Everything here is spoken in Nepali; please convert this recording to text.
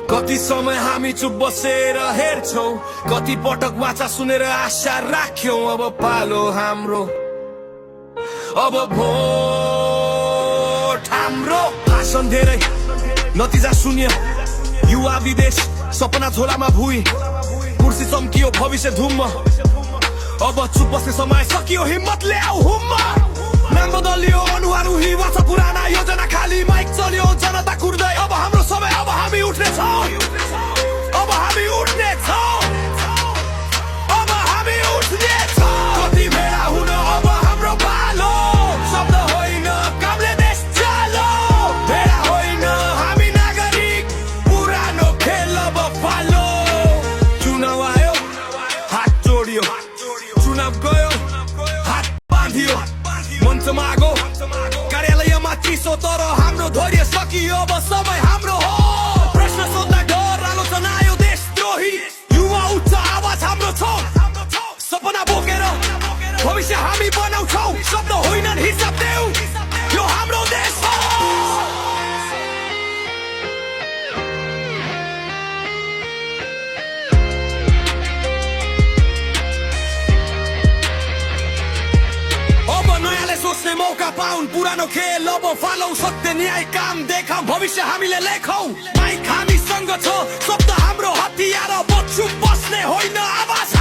कति समय हामी चुप बसेर हेर्छौं, कति पटक वाचा सुनेर आशा राख्यौं। अब पालो हाम्रो, अब भोट हाम्रो। भाषण धेरै, नतिजा शून्य, युवा विदेश, सपना झोलामा भुइँ, कुर्सी चम्कियो भविष्य धुम्म। अब चुप बस्ने समय सकियो, हिम्मत ल्याऊ हुम्म। नाम बदलियो, अनुहार उही, वाचा पुराना योजना खाली, माइक चल्यो, जनता कुर्दै। अब हाम्रो समय, अब हामी उठ्नेछौँ, अब हामी उठ्नेछौँ, अब हामी उठ्नेछौँ। कति बेला हुन अब हाम्रो पालो, शब्द होइन कामले देश चालो। बेला होइन हामी नागरिक, पुरानो खेल अब फालो। चुनाव आयो, हात जोडियो, चुनाव गयो, हात बाँधियो। मञ्च मागो, कार्यालयमा चिसो, तर हाम्रो धैर्य सकियो। अब समय हाम्रो हो, प्रश्न सोध्दा डर, आलोचना आयो देशद्रोही। युवा उच्च आवाज हाम्रो छ, सपना बोकेर भविष्य हामी बनाउँछौँ। शब्द होइनन् हिसाब देऊ, यो हाम्रो देश हो। सोच्ने मौका पाउन्, पुरानो खेल अब फालौं। सत्य न्याय काम देखाउँ, भविष्य हामीले लेखौँ। माइक हामीसँग छ, शब्द हाम्रो हतियार। अब चुप बस्ने होइन, आवाज